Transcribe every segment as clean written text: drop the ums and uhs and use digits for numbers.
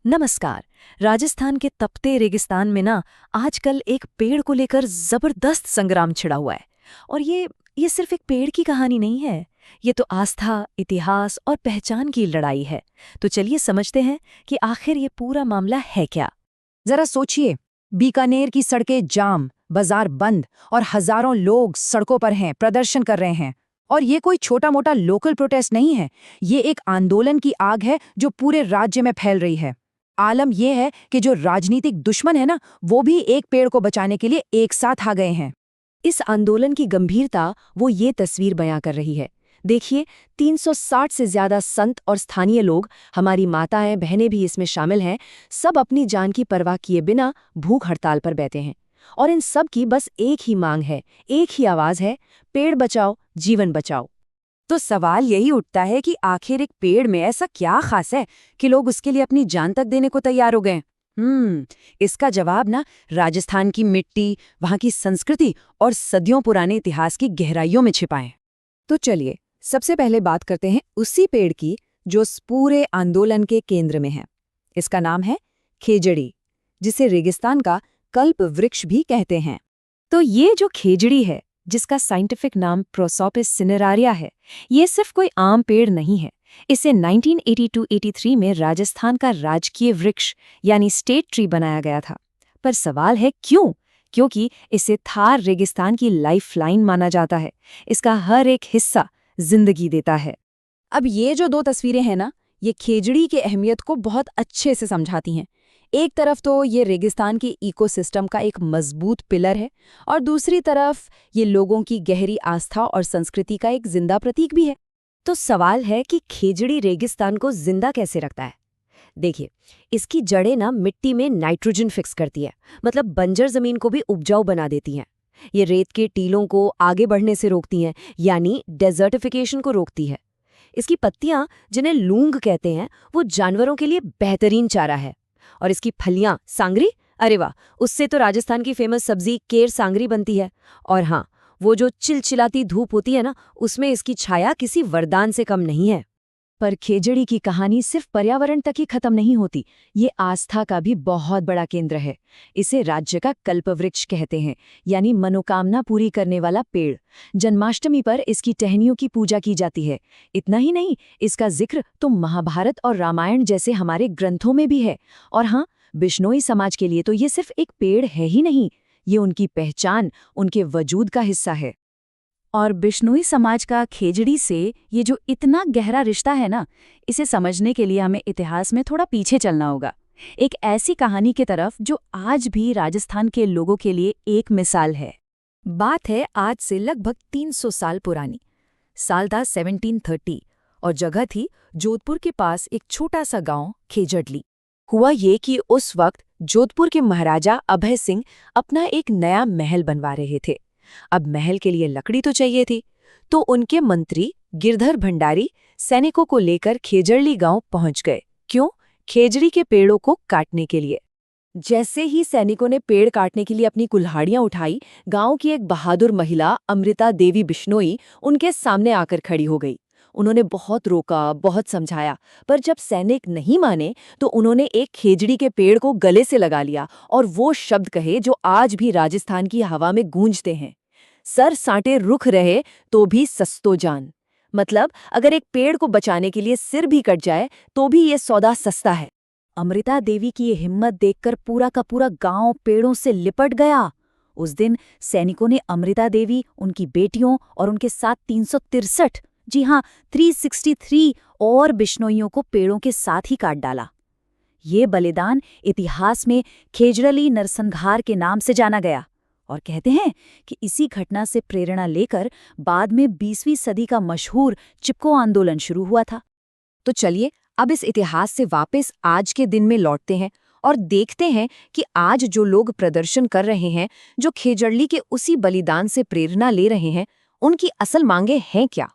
नमस्कार। राजस्थान के तपते रेगिस्तान में ना आजकल एक पेड़ को लेकर जबरदस्त संग्राम छिड़ा हुआ है। और ये सिर्फ एक पेड़ की कहानी नहीं है। ये तो आस्था, इतिहास और पहचान की लड़ाई है। तो चलिए समझते हैं कि आखिर ये पूरा मामला है क्या। जरा सोचिए, बीकानेर की सड़कें जाम, बाजार बंद और हजारों लोग सड़कों पर हैं, प्रदर्शन कर रहे हैं। और ये कोई छोटा मोटा लोकल प्रोटेस्ट नहीं है, ये एक आंदोलन की आग है जो पूरे राज्य में फैल रही है। आलम यह है कि जो राजनीतिक दुश्मन है ना, वो भी एक पेड़ को बचाने के लिए एक साथ आ गए हैं। इस आंदोलन की गंभीरता वो ये तस्वीर बयां कर रही है। देखिए, 360 से ज्यादा संत और स्थानीय लोग, हमारी माताएं बहनें भी इसमें शामिल हैं, सब अपनी जान की परवाह किए बिना भूख हड़ताल पर बैठे हैं। और इन सब की बस एक ही मांग है, एक ही आवाज है, पेड़ बचाओ, जीवन बचाओ। तो सवाल यही उठता है कि आखिर एक पेड़ में ऐसा क्या खास है कि लोग उसके लिए अपनी जान तक देने को तैयार हो गए। इसका जवाब ना राजस्थान की मिट्टी, वहां की संस्कृति और सदियों पुराने इतिहास की गहराइयों में छिपा है। तो चलिए सबसे पहले बात करते हैं उसी पेड़ की जो इस पूरे आंदोलन के केंद्र में है। इसका नाम है खेजड़ी, जिसे रेगिस्तान का कल्प वृक्ष भी कहते हैं। तो ये जो खेजड़ी है, जिसका साइंटिफिक नाम प्रोसोपिस सिनेरारिया है, ये सिर्फ कोई आम पेड़ नहीं है। इसे 1982-83 में राजस्थान का राजकीय वृक्ष यानी स्टेट ट्री बनाया गया था। पर सवाल है क्यों? क्योंकि इसे थार रेगिस्तान की लाइफलाइन माना जाता है। इसका हर एक हिस्सा जिंदगी देता है। अब ये जो दो तस्वीरें हैं ना, ये खेजड़ी की अहमियत को बहुत अच्छे से समझाती हैं। एक तरफ तो ये रेगिस्तान के इकोसिस्टम का एक मजबूत पिलर है, और दूसरी तरफ ये लोगों की गहरी आस्था और संस्कृति का एक जिंदा प्रतीक भी है। तो सवाल है कि खेजड़ी रेगिस्तान को जिंदा कैसे रखता है? देखिए, इसकी जड़ें ना मिट्टी में नाइट्रोजन फिक्स करती है, मतलब बंजर जमीन को भी उपजाऊ बना देती हैं। ये रेत के टीलों को आगे बढ़ने से रोकती हैं, यानी डेजर्टिफिकेशन को रोकती है। इसकी पत्तियां, जिन्हें लूंग कहते हैं, वो जानवरों के लिए बेहतरीन चारा है। और इसकी फलियां, सांगरी, अरे वाह, उससे तो राजस्थान की फेमस सब्जी केर सांगरी बनती है। और हाँ, वो जो चिलचिलाती धूप होती है ना, उसमें इसकी छाया किसी वरदान से कम नहीं है। पर खेजड़ी की कहानी सिर्फ पर्यावरण तक ही खत्म नहीं होती, ये आस्था का भी बहुत बड़ा केंद्र है। इसे राज्य का कल्पवृक्ष कहते हैं, यानी मनोकामना पूरी करने वाला पेड़। जन्माष्टमी पर इसकी टहनियों की पूजा की जाती है। इतना ही नहीं, इसका जिक्र तो महाभारत और रामायण जैसे हमारे ग्रंथों में भी है। और हाँ, बिश्नोई समाज के लिए तो ये सिर्फ एक पेड़ है ही नहीं, ये उनकी पहचान, उनके वजूद का हिस्सा है। और बिश्नोई समाज का खेजड़ी से ये जो इतना गहरा रिश्ता है ना, इसे समझने के लिए हमें इतिहास में थोड़ा पीछे चलना होगा, एक ऐसी कहानी की तरफ जो आज भी राजस्थान के लोगों के लिए एक मिसाल है। बात है आज से लगभग 300 साल पुरानी। साल था 1730 और जगह थी जोधपुर के पास एक छोटा सा गांव खेजड़ली। हुआ ये कि उस वक्त जोधपुर के महाराजा अभय सिंह अपना एक नया महल बनवा रहे थे। अब महल के लिए लकड़ी तो चाहिए थी, तो उनके मंत्री गिरधर भंडारी सैनिकों को लेकर खेजड़ली गांव पहुंच गए। क्यों? खेजड़ी के पेड़ों को काटने के लिए। जैसे ही सैनिकों ने पेड़ काटने के लिए अपनी कुल्हाड़ियां उठाई, गांव की एक बहादुर महिला अमृता देवी बिश्नोई उनके सामने आकर खड़ी हो गई। उन्होंने बहुत रोका, बहुत समझाया, पर जब सैनिक नहीं माने तो उन्होंने एक खेजड़ी के पेड़ को गले से लगा लिया और वो शब्द कहे जो आज भी राजस्थान की हवा में गूंजते हैं, सर साटे रुख रहे तो भी सस्तो जान। मतलब अगर एक पेड़ को बचाने के लिए सिर भी कट जाए तो भी ये सौदा सस्ता है। अमृता देवी की ये हिम्मत देखकर पूरा का पूरा गांव पेड़ों से लिपट गया। उस दिन सैनिकों ने अमृता देवी, उनकी बेटियों और उनके साथ 363, जी हाँ 363 और बिश्नोइयों को पेड़ों के साथ ही काट डाला। ये बलिदान इतिहास में खेजड़ली नरसंहार के नाम से जाना गया, और कहते हैं कि इसी घटना से प्रेरणा लेकर बाद में 20वीं सदी का मशहूर चिपको आंदोलन शुरू हुआ था। तो चलिए अब इस इतिहास से वापस आज के दिन में लौटते हैं और देखते हैं कि आज जो लोग प्रदर्शन कर रहे हैं, जो खेजड़ली के उसी बलिदान से प्रेरणा ले रहे हैं, उनकी असल मांगे हैं क्या।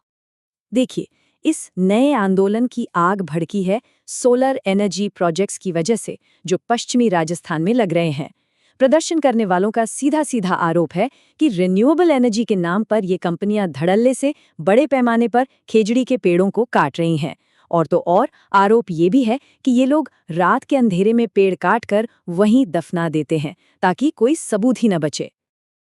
देखिए, इस नए आंदोलन की आग भड़की है सोलर एनर्जी प्रोजेक्ट्स की वजह से, जो पश्चिमी राजस्थान में लग रहे हैं। प्रदर्शन करने वालों का सीधा सीधा आरोप है कि रिन्यूएबल एनर्जी के नाम पर ये कंपनियां धड़ल्ले से बड़े पैमाने पर खेजड़ी के पेड़ों को काट रही हैं और तो और आरोप ये भी है कि ये लोग रात के अंधेरे में पेड़ काट कर वहीं दफना देते हैं ताकि कोई सबूत ही न बचे।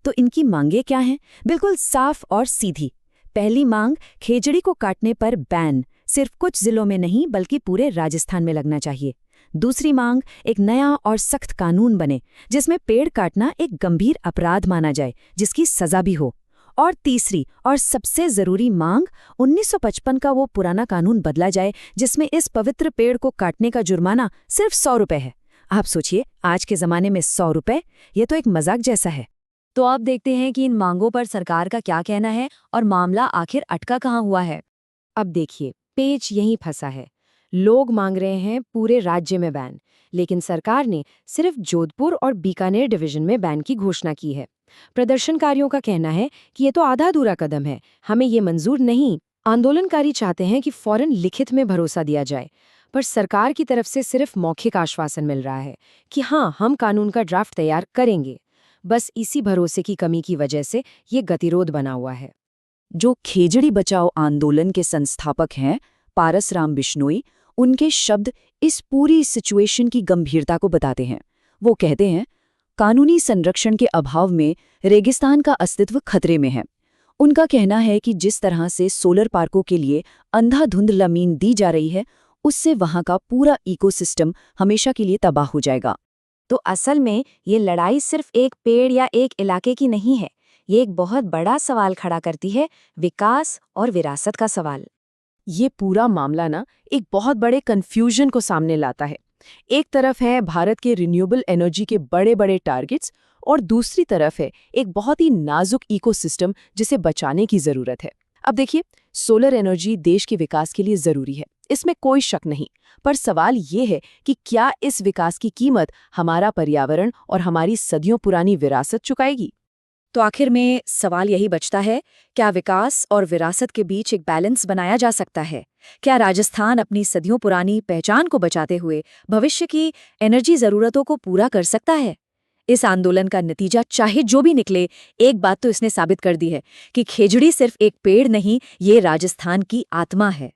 तो इनकी मांगे क्या हैं? बिल्कुल साफ और सीधी। पहली मांग, खेजड़ी को काटने पर बैन सिर्फ कुछ जिलों में नहीं बल्कि पूरे राजस्थान में लगना चाहिए। दूसरी मांग, एक नया और सख्त कानून बने जिसमें पेड़ काटना एक गंभीर अपराध माना जाए, जिसकी सजा भी हो। और तीसरी और सबसे जरूरी मांग, 1955 का वो पुराना कानून बदला जाए जिसमें इस पवित्र पेड़ को काटने का जुर्माना सिर्फ 100 रुपए है। आप सोचिए, आज के जमाने में 100 रुपए, ये तो एक मजाक जैसा है। तो अब देखते हैं कि इन मांगों पर सरकार का क्या कहना है और मामला आखिर अटका कहाँ हुआ है। अब देखिए, पेच यहीं फंसा है। लोग मांग रहे हैं पूरे राज्य में बैन, लेकिन सरकार ने सिर्फ जोधपुर और बीकानेर डिवीजन में बैन की घोषणा की है। प्रदर्शनकारियों का कहना है कि ये तो आधा अधूरा कदम है, हमें ये मंजूर नहीं। आंदोलनकारी चाहते हैं कि फौरन लिखित में भरोसा दिया जाए, पर सरकार की तरफ से सिर्फ मौखिक आश्वासन मिल रहा है कि हाँ, हम कानून का ड्राफ्ट तैयार करेंगे। बस इसी भरोसे की कमी की वजह से ये गतिरोध बना हुआ है। जो खेजड़ी बचाओ आंदोलन के संस्थापक हैं, पारस राम बिश्नोई, उनके शब्द इस पूरी सिचुएशन की गंभीरता को बताते हैं। वो कहते हैं, कानूनी संरक्षण के अभाव में रेगिस्तान का अस्तित्व खतरे में है। उनका कहना है कि जिस तरह से सोलर पार्कों के लिए अंधाधुंध जमीन दी जा रही है, उससे वहां का पूरा इकोसिस्टम हमेशा के लिए तबाह हो जाएगा। तो असल में ये लड़ाई सिर्फ एक पेड़ या एक इलाके की नहीं है, ये एक बहुत बड़ा सवाल खड़ा करती है, विकास और विरासत का सवाल। ये पूरा मामला ना एक बहुत बड़े कंफ्यूजन को सामने लाता है। एक तरफ है भारत के रिन्यूएबल एनर्जी के बड़े बड़े टारगेट्स और दूसरी तरफ है एक बहुत ही नाजुक इकोसिस्टम जिसे बचाने की जरूरत है। अब देखिए, सोलर एनर्जी देश के विकास के लिए जरूरी है, इसमें कोई शक नहीं, पर सवाल ये है कि क्या इस विकास की कीमत हमारा पर्यावरण और हमारी सदियों पुरानी विरासत चुकाएगी? तो आखिर में सवाल यही बचता है, क्या विकास और विरासत के बीच एक बैलेंस बनाया जा सकता है? क्या राजस्थान अपनी सदियों पुरानी पहचान को बचाते हुए भविष्य की एनर्जी जरूरतों को पूरा कर सकता है? इस आंदोलन का नतीजा चाहे जो भी निकले, एक बात तो इसने साबित कर दी है कि खेजड़ी सिर्फ एक पेड़ नहीं, ये राजस्थान की आत्मा है।